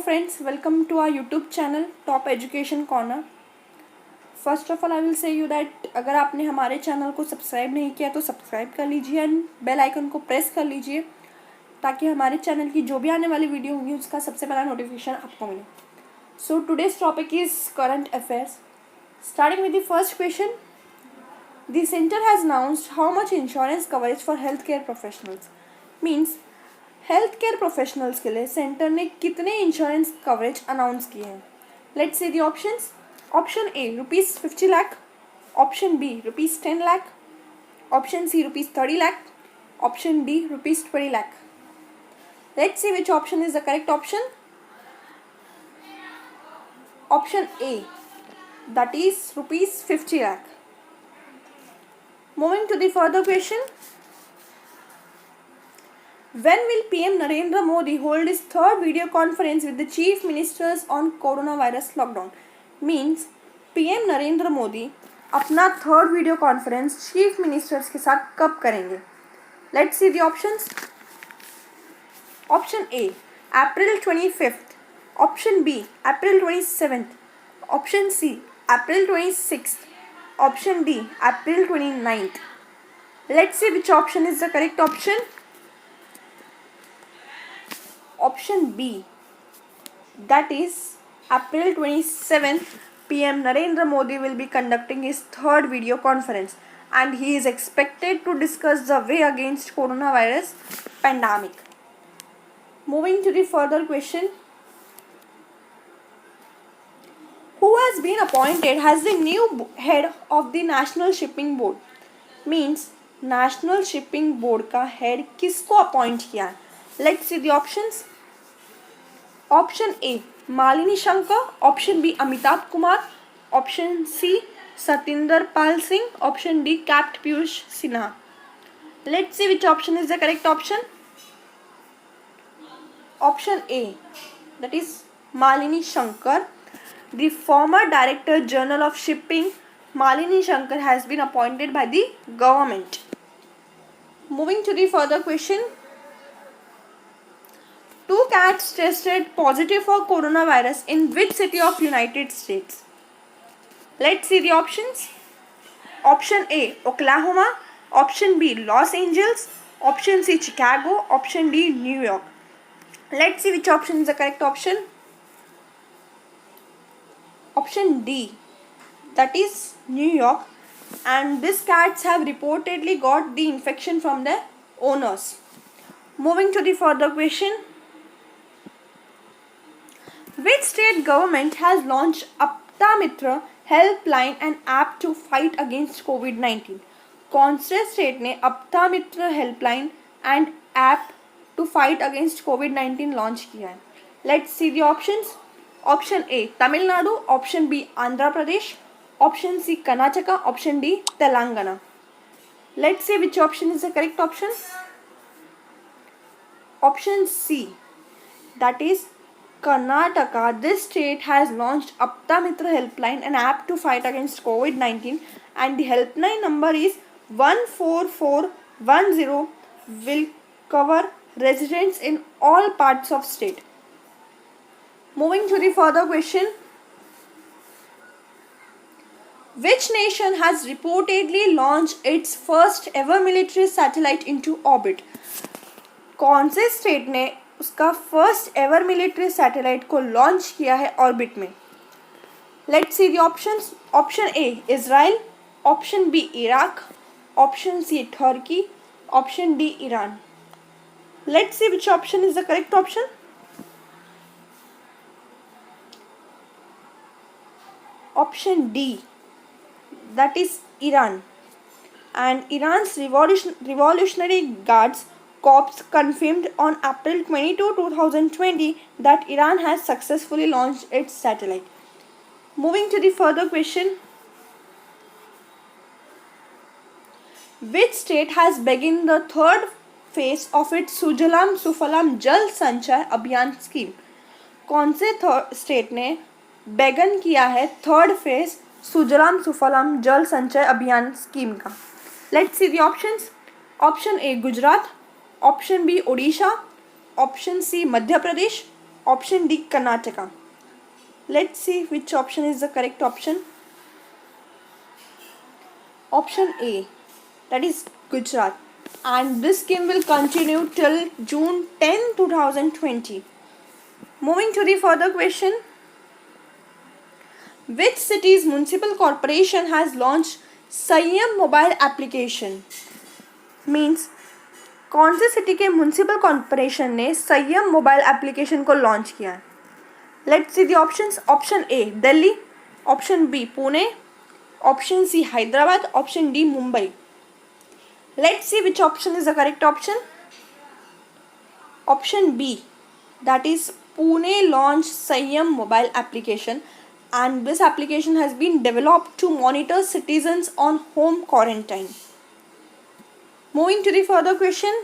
friends, welcome to our YouTube channel Top Education Corner. First of all I will say you that अगर आपने हमारे channel को subscribe नहीं किया तो सब्सक्राइब कर लीजिए एंड बेल आइकन को प्रेस कर लीजिए ताकि हमारे चैनल की जो भी आने वाली वीडियो होगी उसका सबसे पहला नोटिफिकेशन आपको मिले. So today's topic is current affairs. Starting with the first question. The centre has announced how much insurance coverage for health care professionals. Means health care professionals के लिए सेंटर ने कितने इंश्योरेंस कवरेज अनाउंस किए हैं. Let's see the options. Option A ₹50 lakh, option B ₹10 lakh, option C ₹30 lakh, option D ₹20 lakh. Let's see which option is the correct option. Option A, that is ₹50 lakh. Moving to the further question. When will PM Narendra Modi hold his third video conference with the chief ministers on coronavirus lockdown? Means PM Narendra Modi अपना third video conference chief ministers के साथ कब करेंगे. Let's see the options. Option A April 25th, option B April 27th, option C April 26th, option D April 29th. Let's see which option is the correct option. Option B, that is April 27th, PM Narendra Modi will be conducting his third video conference and he is expected to discuss the way against coronavirus pandemic. Moving to the further question. Who has been appointed as the new head of the National Shipping Board? Means National Shipping Board का head किसको appoint किया है. Let's see the options. Option A Malini Shankar, option B Amitabh Kumar, option C Satinder Pal Singh, option D capt Piyush Sinha. Let's see which option is the correct option. Option A, that is Malini Shankar. The former Director General of Shipping, Malini Shankar, has been appointed by the government. Moving to the further question. 2 cats tested positive for coronavirus in which city of United States? Let's see the options. Option A Oklahoma, option B Los Angeles, option C Chicago, option D New York. Let's see which option is the correct option. Option D, that is New York, and these cats have reportedly got the infection from their owners. Moving to the further question. Which state government has launched Apta Mitra helpline and app to fight against COVID-19? कौन से state ने अपता मित्र helpline and app to fight against covid launch किया है. Let's see the options. Option A Tamil Nadu, option B Andhra Pradesh, option C Karnataka, option D Telangana. Let's see which option is the correct option. Option C, that is Karnataka. This state has launched Apta Mitra helpline, an app to fight against COVID-19, and the helpline number is 14410. Will cover residents in all parts of state. Moving to the further question. Which nation has reportedly launched its first ever military satellite into orbit? कौन से state ने उसका first ever military satellite को launch किया है orbit में. Let's see the options. Option A Israel, option B Iraq, option C Turkey, option D Iran. Let's see which option is the correct option. Option D, that is Iran. And Iran's Revolutionary Guards Corps confirmed on April 22, 2020 that Iran has successfully launched its satellite. Moving to the further question. Which state has begun the third phase of its Sujalam Sufalam Jal Sanchay Abhiyan scheme? कौन से state ने बेगन किया है third phase Sujalam सुफलाम जल संचय Abhiyan scheme का. Let's see the options. Option A Gujarat, option B Odisha, option C Madhya Pradesh, option D Karnataka. Let's see which option is the correct option. Option A, that is Gujarat, and this scheme will continue till June 10, 2020. Moving to the further question, which city's municipal corporation has launched Sayyam mobile application? Means कौन से city के municipal corporation ने संयम mobile application को launch किया है? Let's see the options. Option A Delhi, option B Pune, option C Hyderabad, option D Mumbai. Let's see which option is the correct option. Option B, that is Pune launched Sayyam mobile application, and this application has been developed to monitor citizens on home quarantine. Moving to the further question,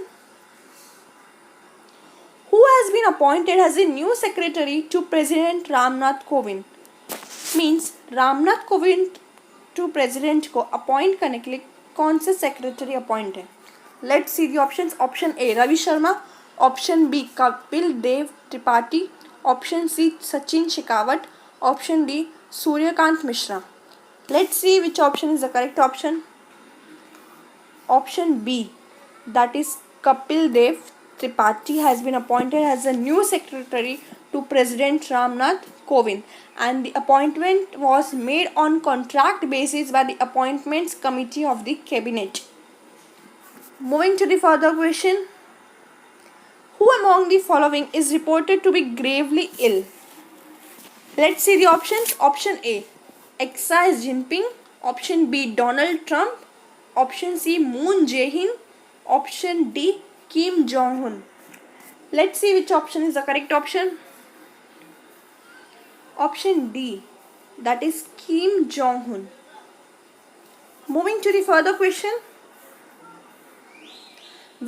who has been appointed as the new secretary to President Ramnath Kovind? Means Ramnath Kovind to president को appoint करने के लिए कौन से secretary appoint है? Let's see the options. Option A Ravi Sharma, option B Kapil Dev Tripathi, option C Sachin Shekhawat, option D Suryakant Mishra. Let's see which option is the correct option. Option B, that is Kapil Dev Tripathi has been appointed as a new secretary to President Ramnath Kovind, and the appointment was made on contract basis by the Appointments Committee of the Cabinet. Moving to the further question, who among the following is reported to be gravely ill? Let's see the options. Option A, Xi Jinping, option B Donald Trump, option C Moon Jae-in, option D Kim Jong-un. Let's see which option is the correct option. Option D, that is Kim Jong-un. Moving to the further question,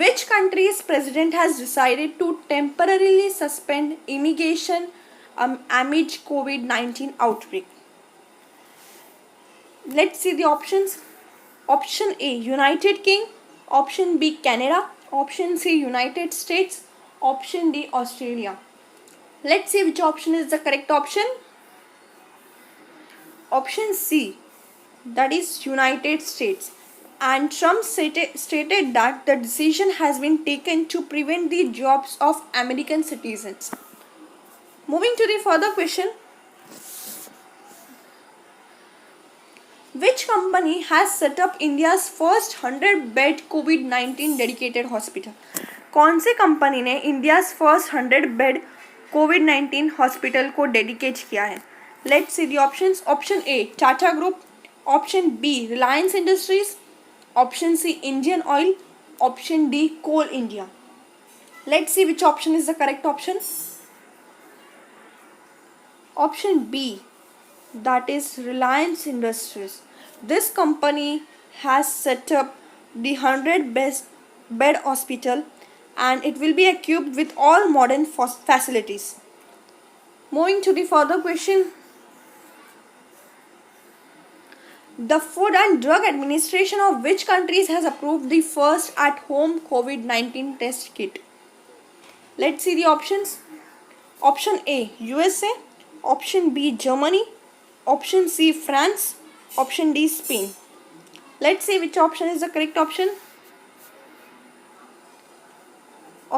which country's president has decided to temporarily suspend immigration amid COVID-19 outbreak? Let's see the options. Option A United Kingdom, option B Canada, option C United States, option D Australia. Let's see which option is the correct option. Option C, that is United States, and Trump stated that the decision has been taken to prevent the jobs of American citizens. Moving to the further question, which company has set up India's first 100-bed COVID-19 dedicated hospital? कौन से company ने India's first bed covid hospital को dedicate किया है? Let's see the options. Option A Tata group, option B Reliance industries, option C Indian oil, option D coal India. Let's see which option is the correct option. Option B, that is Reliance Industries. This company has set up the 100-bed hospital, and it will be equipped with all modern facilities. Moving to the further question, the Food and Drug Administration of which countries has approved the first at-home COVID-19 test kit? Let's see the options. Option A USA, option B Germany, option C France, option D Spain. Let's see which option is the correct option.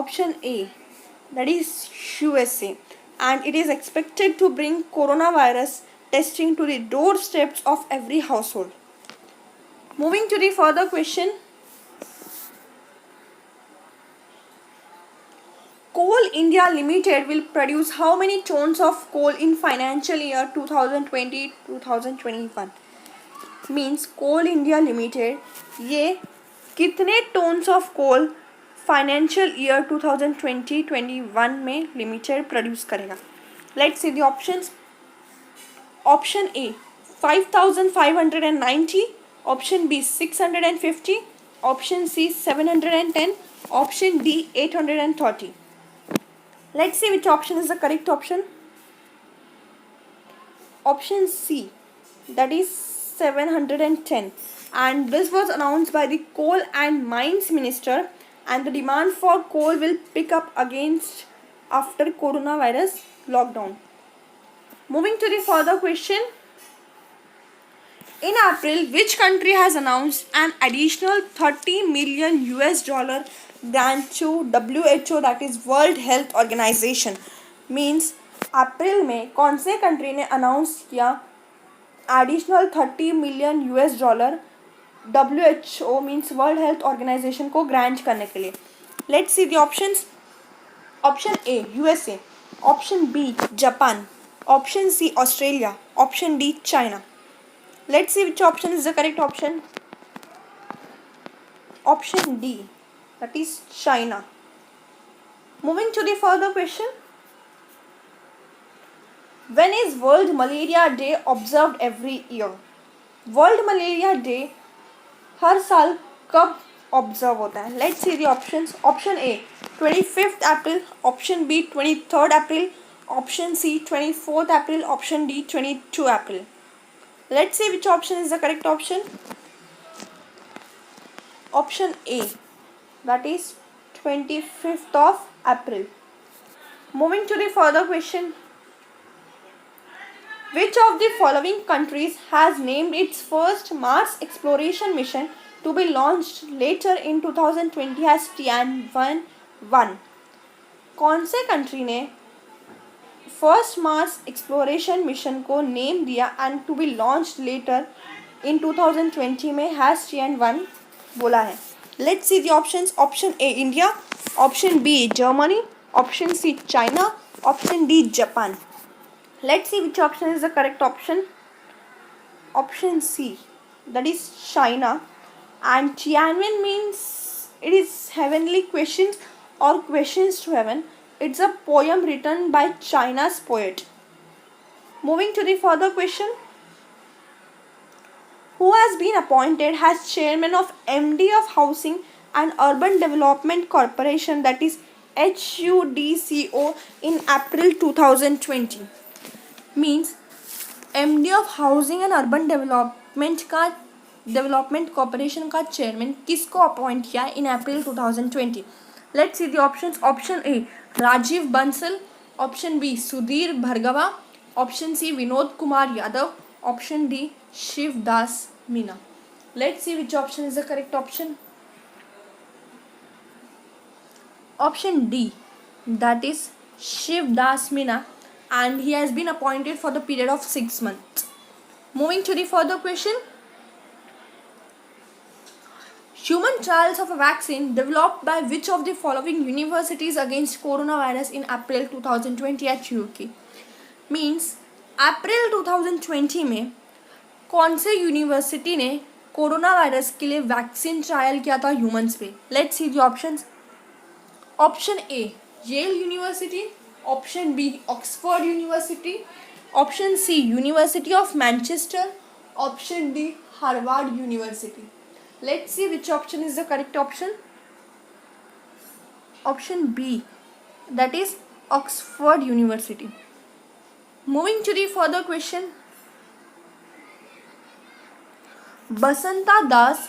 Option A, that is USA, and it is expected to bring coronavirus testing to the doorsteps of every household. Moving to the further question, Coal India Limited will produce how many tons of coal in financial year 2020-2021? Means Coal India Limited ये कितने tons of coal financial year 2020-21 में limited produce करेगा? Let's see the options. Option A 5,590, option B 650, option C 710, option D 830. Let's see which option is the correct option. Option C, that is 710, and this was announced by the Coal and Mines Minister, and the demand for coal will pick up against after coronavirus lockdown. Moving to the further question. In April, which country has announced an additional $30 million grant to WHO, that is World Health Organization? Means अप्रैल में कौन से country ने announce किया additional $30 million WHO means world health organisation को grant करने के लिए? Let's see the options. Option A USA, option B Japan, option C Australia, option D China. Let's see which option is the correct option. Option D, that is China. Moving to the further question. When is World Malaria Day observed every year? World Malaria Day हर साल कब observe होता है? Let's see the options. Option A 25th April, option B 23rd April, option C 24th April, option D 22 April. Let's see which option is the correct option. Option A, that is 25th of April. Moving to the further question. Which of the following countries has named its first Mars exploration mission to be launched later in 2020 as Tianwen-1? कौन से country ने first Mars exploration mission को name दिया and to be launch later in 2020 में has Tianwen बोला है? Let's see the options. Option A India, option B Germany, option C China, option D Japan. Let's see which option is the correct option. Option C, that is China. And Tianwen means it is heavenly questions or questions to heaven. It's a poem written by China's poet. Moving to the further question. Who has been appointed as chairman of MD of Housing and Urban Development Corporation, that is HUDCO, in April 2020? Means MD of Housing and Urban Development Corporation का chairman किसको appoint किया in April 2020? Let's see the options. Option A Rajiv Bansal, option B Sudhir Bhargava, option C Vinod Kumar Yadav, option D Shivdas Meena. Let's see which option is the correct option. Option D, that is Shivdas Meena, and he has been appointed for the period of 6 months. Moving to the further question. Human trials of a vaccine developed by which of the following universities against coronavirus in April 2020 at UK? Means अप्रैल 2020 में कौन से university ने corona virus के लिए vaccine trial किया था humans पे? Let's see the options. Option A Yale university, option B Oxford university, option C university of Manchester, option D Harvard university. Let's see which option is the correct option. Option B, that is Oxford University. Moving to the further question. Basanta Das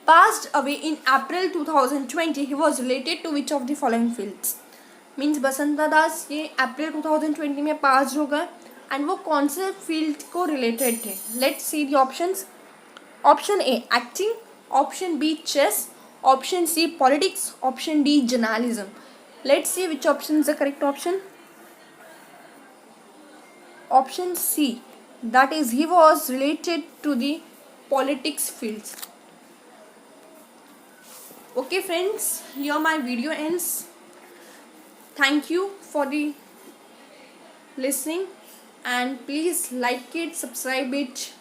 passed away in April 2020. He was related to which of the following fields? Means Basanta Das ये अप्रैल 2020 में पास हो गए and वो कौन से field को related थे? Let's see the options. Option A acting, option B chess, option C politics, option D journalism. Let's see which option is the correct option. Option C, that is he was related to the politics fields. Okay friends, here my video ends. Thank you for the listening and please like it, subscribe it.